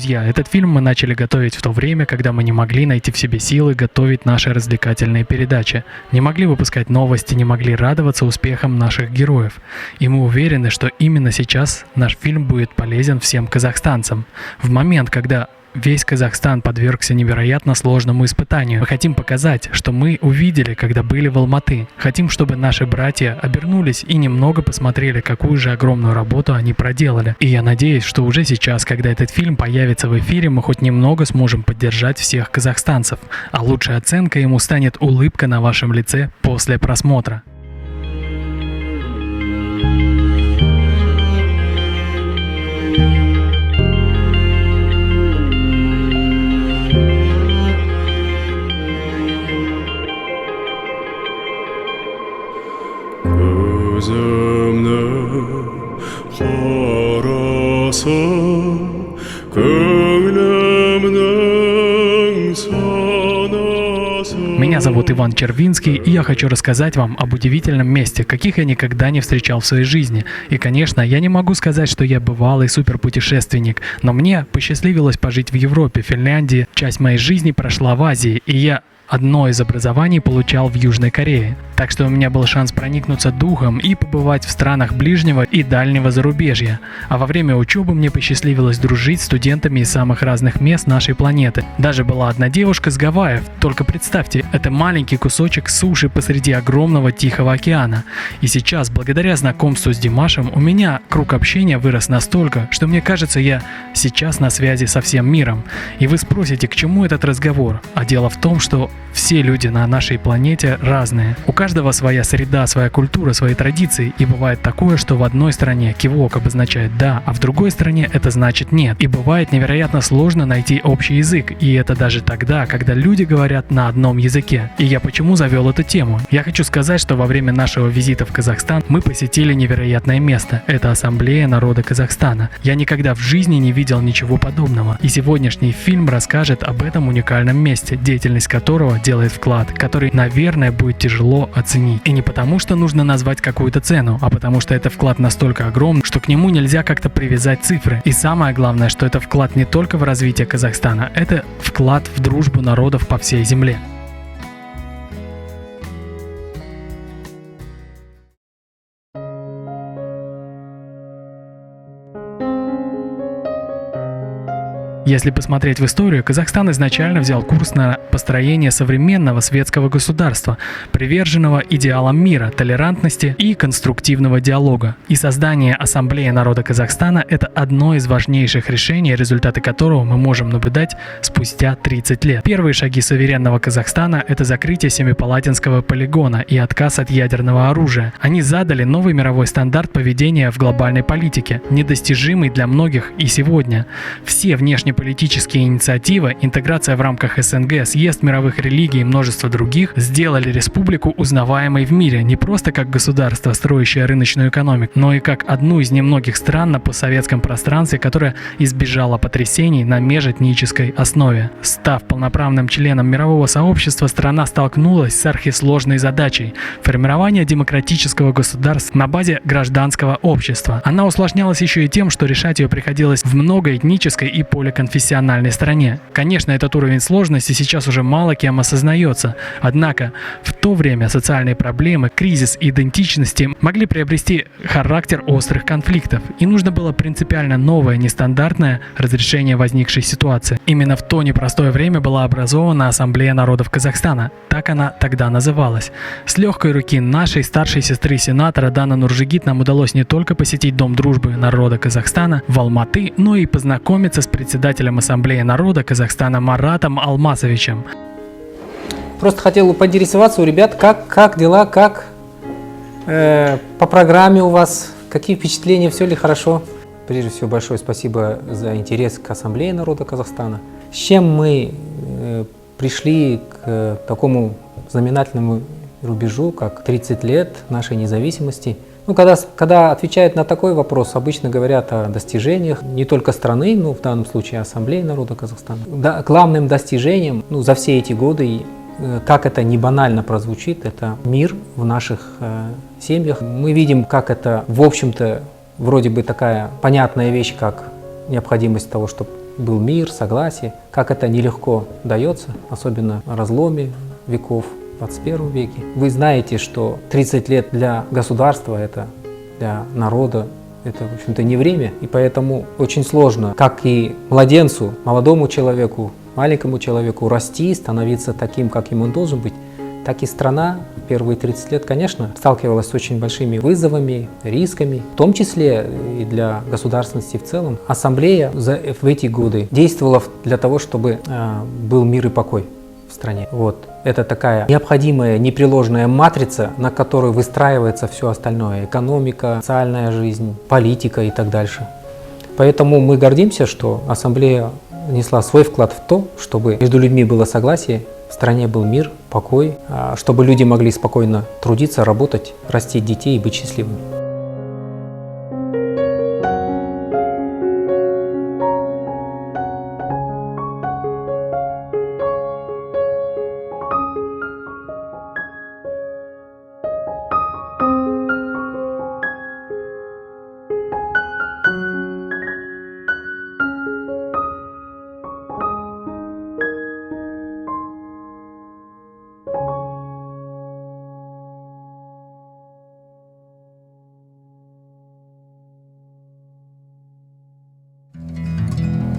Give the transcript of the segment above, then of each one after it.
Друзья, этот фильм мы начали готовить в то время, когда мы не могли найти в себе силы готовить наши развлекательные передачи, не могли выпускать новости, не могли радоваться успехам наших героев. И мы уверены, что именно сейчас наш фильм будет полезен всем казахстанцам. В момент, когда весь Казахстан подвергся невероятно сложному испытанию. Мы хотим показать, что мы увидели, когда были в Алматы. Хотим, чтобы наши братья обернулись и немного посмотрели, какую же огромную работу они проделали. И я надеюсь, что уже сейчас, когда этот фильм появится в эфире, мы хоть немного сможем поддержать всех казахстанцев. А лучшей оценкой ему станет улыбка на вашем лице после просмотра. Меня зовут Иван Червинский, и я хочу рассказать вам об удивительном месте, каких я никогда не встречал в своей жизни. И, конечно, я не могу сказать, что я бывалый суперпутешественник, но мне посчастливилось пожить в Европе, Финляндии, часть моей жизни прошла в Азии, и я одно из образований получал в Южной Корее. Так что у меня был шанс проникнуться духом и побывать в странах ближнего и дальнего зарубежья. А во время учебы мне посчастливилось дружить с студентами из самых разных мест нашей планеты. Даже была одна девушка с Гавайев. Только представьте, это маленький кусочек суши посреди огромного Тихого океана. И сейчас, благодаря знакомству с Димашем, у меня круг общения вырос настолько, что мне кажется, я сейчас на связи со всем миром. И вы спросите, к чему этот разговор? А дело в том, что все люди на нашей планете разные. У каждого своя среда, своя культура, свои традиции. И бывает такое, что в одной стране кивок обозначает «да», а в другой стране это значит «нет». И бывает невероятно сложно найти общий язык. И это даже тогда, когда люди говорят на одном языке. И я почему завел эту тему? Я хочу сказать, что во время нашего визита в Казахстан мы посетили невероятное место. Это Ассамблея народа Казахстана. Я никогда в жизни не видел ничего подобного. И сегодняшний фильм расскажет об этом уникальном месте, деятельность которого делает вклад, который, наверное, будет тяжело оценить. И не потому, что нужно назвать какую-то цену, а потому что это вклад настолько огромный, что к нему нельзя как-то привязать цифры. И самое главное, что это вклад не только в развитие Казахстана, это вклад в дружбу народов по всей земле. Если посмотреть в историю, Казахстан изначально взял курс на построение современного светского государства, приверженного идеалам мира, толерантности и конструктивного диалога. И создание Ассамблеи народа Казахстана – это одно из важнейших решений, результаты которого мы можем наблюдать спустя 30 лет. Первые шаги суверенного Казахстана – это закрытие Семипалатинского полигона и отказ от ядерного оружия. Они задали новый мировой стандарт поведения в глобальной политике, недостижимый для многих и сегодня. Все внешнеполитические инициативы, интеграция в рамках СНГ, съезд мировых религий и множество других сделали республику узнаваемой в мире не просто как государство, строящее рыночную экономику, но и как одну из немногих стран на постсоветском пространстве, которая избежала потрясений на межэтнической основе. Став полноправным членом мирового сообщества, страна столкнулась с архисложной задачей – формирования демократического государства на базе гражданского общества. Она усложнялась еще и тем, что решать ее приходилось в многоэтнической и поликонфессиональной стране. Конечно, этот уровень сложности сейчас уже мало кем осознается. Однако, в то время социальные проблемы, кризис идентичности могли приобрести характер острых конфликтов, и нужно было принципиально новое, нестандартное разрешение возникшей ситуации. Именно в то непростое время была образована Ассамблея народов Казахстана. Так она тогда называлась. С легкой руки нашей старшей сестры сенатора Даны Нуржигит нам удалось не только посетить Дом дружбы народа Казахстана в Алматы, но и познакомиться с председателем Ассамблеи народа Казахстана Маратом Алмазовичем. Просто хотел поинтересоваться у ребят, как дела, как по программе у вас, какие впечатления, все ли хорошо? Прежде всего, большое спасибо за интерес к Ассамблее народа Казахстана. С чем мы пришли к такому знаменательному рубежу, как 30 лет нашей независимости. Ну, когда отвечают на такой вопрос, обычно говорят о достижениях не только страны, но в данном случае Ассамблеи народа Казахстана. Да, главным достижением за все эти годы, как это не банально прозвучит, это мир в наших семьях. Мы видим, как это, в общем-то, вроде бы такая понятная вещь, как необходимость того, чтобы был мир, согласие, как это нелегко дается, особенно на разломе веков в 21 веке. Вы знаете, что 30 лет для государства, это для народа, это, в общем-то, не время, и поэтому очень сложно, как и младенцу, молодому человеку, маленькому человеку расти, становиться таким, каким он должен быть, так и страна в первые 30 лет, конечно, сталкивалась с очень большими вызовами, рисками, в том числе и для государственности в целом. Ассамблея в эти годы действовала для того, чтобы был мир и покой в стране. Вот. Это такая необходимая, непреложная матрица, на которой выстраивается все остальное: экономика, социальная жизнь, политика и так дальше. Поэтому мы гордимся, что Ассамблея внесла свой вклад в то, чтобы между людьми было согласие, в стране был мир, покой, чтобы люди могли спокойно трудиться, работать, растить детей и быть счастливыми.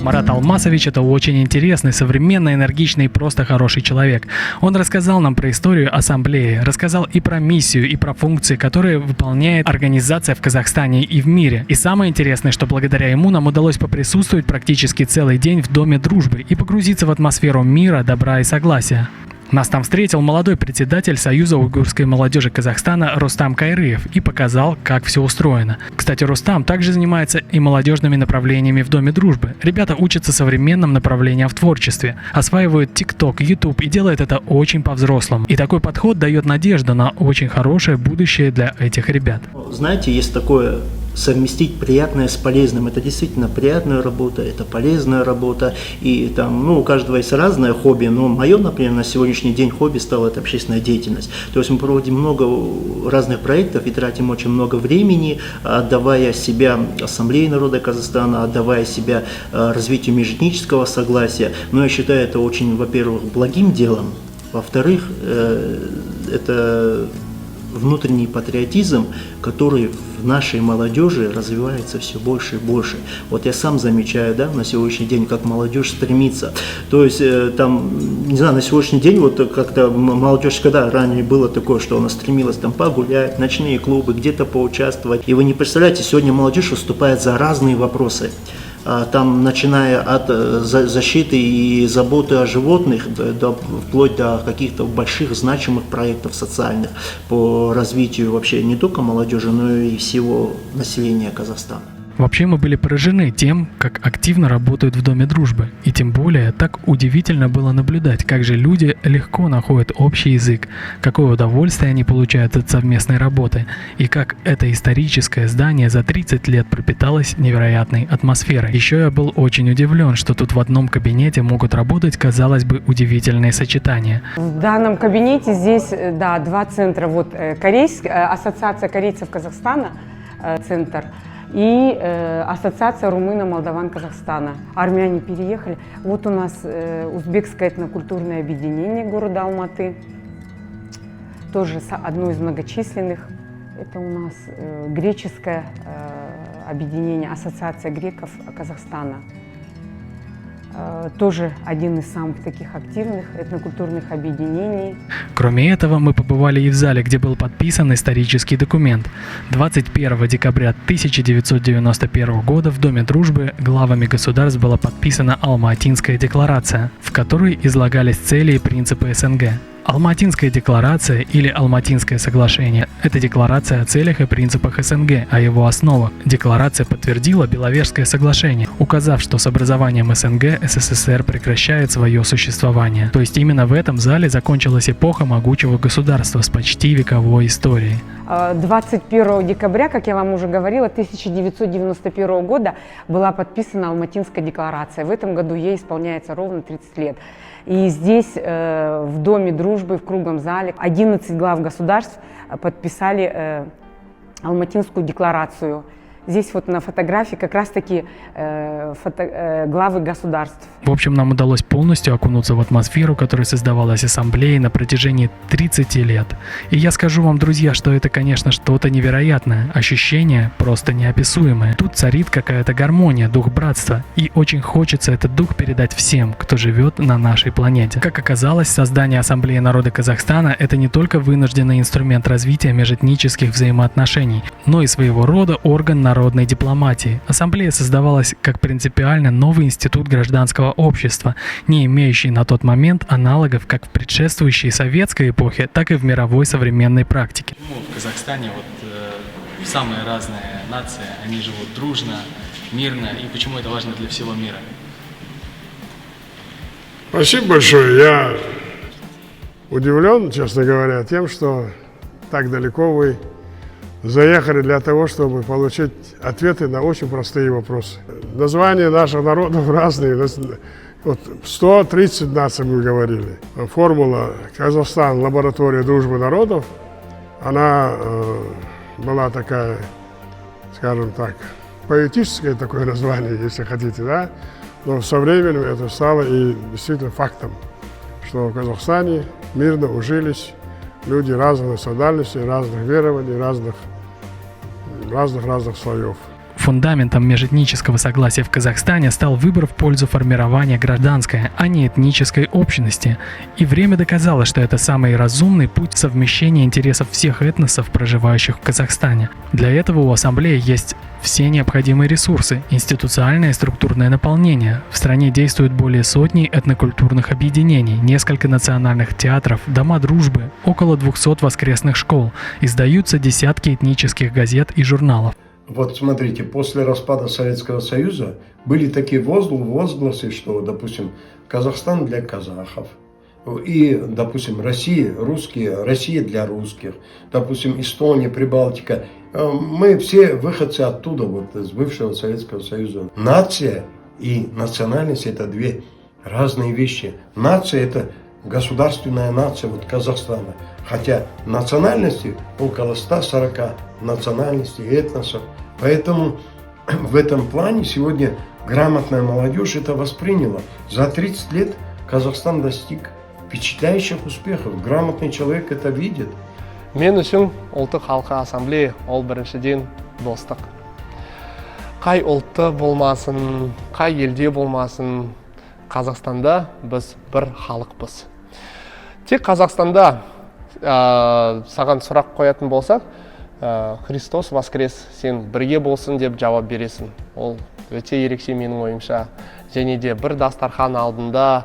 Марат Алмасович – это очень интересный, современный, энергичный и просто хороший человек. Он рассказал нам про историю ассамблеи, рассказал и про миссию, и про функции, которые выполняет организация в Казахстане и в мире. И самое интересное, что благодаря ему нам удалось поприсутствовать практически целый день в Доме дружбы и погрузиться в атмосферу мира, добра и согласия. Нас там встретил молодой председатель Союза уйгурской молодежи Казахстана Рустам Кайрыев и показал, как все устроено. Кстати, Рустам также занимается и молодежными направлениями в Доме дружбы. Ребята учатся современным направлениям в творчестве, осваивают TikTok, YouTube и делают это очень по-взрослому. И такой подход дает надежду на очень хорошее будущее для этих ребят. Знаете, есть такое: совместить приятное с полезным. Это действительно приятная работа, это полезная работа. И там, у каждого есть разное хобби. Но мое, например, на сегодняшний день хобби стало это общественная деятельность. То есть мы проводим много разных проектов и тратим очень много времени, отдавая себя Ассамблее народа Казахстана, отдавая себя развитию межэтнического согласия. Но я считаю это очень, во-первых, благим делом. Во-вторых, это внутренний патриотизм, который в нашей молодежи развивается все больше и больше. Вот я сам замечаю, на сегодняшний день, как молодежь стремится. То есть там, не знаю, на сегодняшний день вот как-то молодежь, когда ранее было такое, что она стремилась там погулять, ночные клубы, где-то поучаствовать. И вы не представляете, сегодня молодежь выступает за разные вопросы. Там, начиная от защиты и заботы о животных, вплоть до каких-то больших значимых проектов социальных по развитию вообще не только молодежи, но и всего населения Казахстана. Вообще мы были поражены тем, как активно работают в Доме дружбы. И тем более так удивительно было наблюдать, как же люди легко находят общий язык, какое удовольствие они получают от совместной работы, и как это историческое здание за 30 лет пропиталось невероятной атмосферой. Еще я был очень удивлен, что тут в одном кабинете могут работать, казалось бы, удивительные сочетания. В данном кабинете здесь, два центра. Вот Ассоциация корейцев Казахстана, центр, и Ассоциация румыно-молдаван Казахстана. Армяне переехали. Вот у нас узбекское этнокультурное объединение города Алматы, тоже одно из многочисленных. Это у нас греческое объединение, Ассоциация греков Казахстана. Тоже один из самых таких активных этнокультурных объединений. Кроме этого, мы побывали и в зале, где был подписан исторический документ. 21 декабря 1991 года в Доме дружбы главами государств была подписана Алма-Атинская декларация, в которой излагались цели и принципы СНГ. Алма-Атинская декларация или Алма-Атинское соглашение – это декларация о целях и принципах СНГ, о его основах. Декларация подтвердила Беловежское соглашение, указав, что с образованием СНГ СССР прекращает свое существование. То есть именно в этом зале закончилась эпоха могучего государства с почти вековой историей. 21 декабря, как я вам уже говорила, 1991 года была подписана Алма-Атинская декларация. В этом году ей исполняется ровно 30 лет. И здесь, в Доме дружбы, в круглом зале, 11 глав государств подписали Алма-Атинскую декларацию. Здесь вот на фотографии как раз-таки главы государств. В общем, нам удалось полностью окунуться в атмосферу, которая создавалась Ассамблеей на протяжении 30 лет. И я скажу вам, друзья, что это, конечно, что-то невероятное, ощущение просто неописуемое. Тут царит какая-то гармония, дух братства, и очень хочется этот дух передать всем, кто живет на нашей планете. Как оказалось, создание Ассамблеи народа Казахстана – это не только вынужденный инструмент развития межэтнических взаимоотношений, но и своего рода орган народной дипломатии. Ассамблея создавалась как принципиально новый институт гражданского общества, не имеющий на тот момент аналогов как в предшествующей советской эпохе, так и в мировой современной практике. В Казахстане самые разные нации, они живут дружно, мирно, и почему это важно для всего мира? Спасибо большое. Я удивлен, честно говоря, тем, что так далеко вы заехали для того, чтобы получить ответы на очень простые вопросы. Названия наших народов разные. Вот 130 наций мы говорили. Формула «Казахстан. Лаборатория дружбы народов», она была такая, скажем так, поэтическое такое название, если хотите, да? Но со временем это стало и действительно фактом, что в Казахстане мирно ужились люди разных национальностей, разных верований, разных слоев. Фундаментом межэтнического согласия в Казахстане стал выбор в пользу формирования гражданской, а не этнической общности. И время доказало, что это самый разумный путь совмещения интересов всех этносов, проживающих в Казахстане. Для этого у Ассамблеи есть все необходимые ресурсы, институциональное и структурное наполнение. В стране действует более сотни этнокультурных объединений, несколько национальных театров, дома дружбы, около 200 воскресных школ, издаются десятки этнических газет и журналов. Вот смотрите, после распада Советского Союза были такие возгласы, что, допустим, Казахстан для казахов, и, допустим, Россия, русские, Россия для русских, допустим, Эстония, Прибалтика. Мы все выходцы оттуда, вот из бывшего Советского Союза. Нация и национальность – это две разные вещи. Нация – это государственная нация вот Казахстана. Хотя национальности около 140 национальностей, этносов. Поэтому в этом плане сегодня грамотная молодежь это восприняла. За 30 лет Казахстан достиг впечатляющих успехов. Грамотный человек это видит. Мен үшін ұлттық халқы ассамблея ол біріншіден достық. Қай ұлтты болмасын, қай елде болмасын, Қазақстанда біз бір халықпыз. Тек Қазақстанда саған сұрақ қоятын болсақ, Христос воскрес, сен бірге болсын деп жауап бересің. Ол өте ерекше менің ойымша. Және де бір дастархан алдында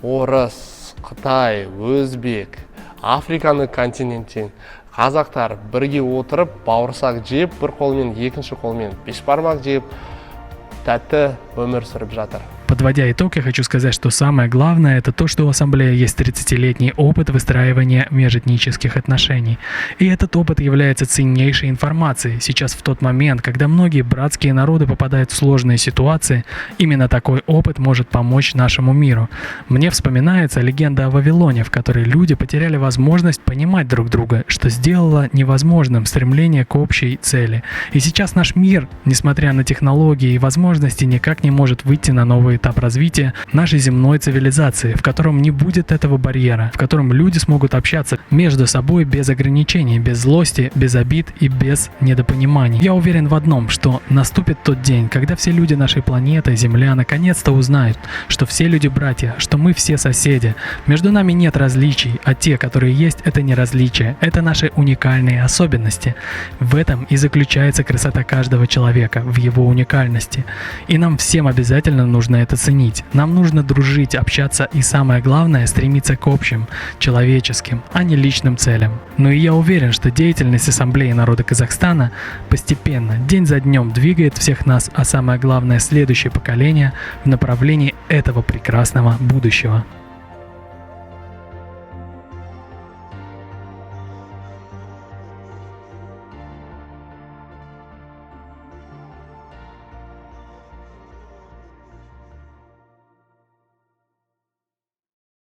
орыс, Қытай, өзбек, Африканы континенттен қазақтар бірге отырып, бауырсақ жеп, бір қолмен, екінші қолмен бешбармақ жеп, тәтті өмір сүріп жатыр. Подводя итог, я хочу сказать, что самое главное – это то, что у Ассамблеи есть 30-летний опыт выстраивания межэтнических отношений. И этот опыт является ценнейшей информацией. Сейчас, в тот момент, когда многие братские народы попадают в сложные ситуации, именно такой опыт может помочь нашему миру. Мне вспоминается легенда о Вавилоне, в которой люди потеряли возможность понимать друг друга, что сделало невозможным стремление к общей цели. И сейчас наш мир, несмотря на технологии и возможности, никак не может выйти на новый этап развития нашей земной цивилизации, в котором не будет этого барьера, в котором люди смогут общаться между собой без ограничений, без злости, без обид и без недопониманий. Я уверен в одном, что наступит тот день, когда все люди нашей планеты, Земля, наконец-то узнают, что все люди братья, что мы все соседи. Между нами нет различий, а те, которые есть, это не различия, это наши уникальные особенности. В этом и заключается красота каждого человека, в его уникальности. И нам всем обязательно нужно это ценить. Нам нужно дружить, общаться и, самое главное, стремиться к общим, человеческим, а не личным целям. Но и я уверен, что деятельность Ассамблеи народа Казахстана постепенно, день за днем двигает всех нас, а самое главное, следующее поколение в направлении этого прекрасного будущего.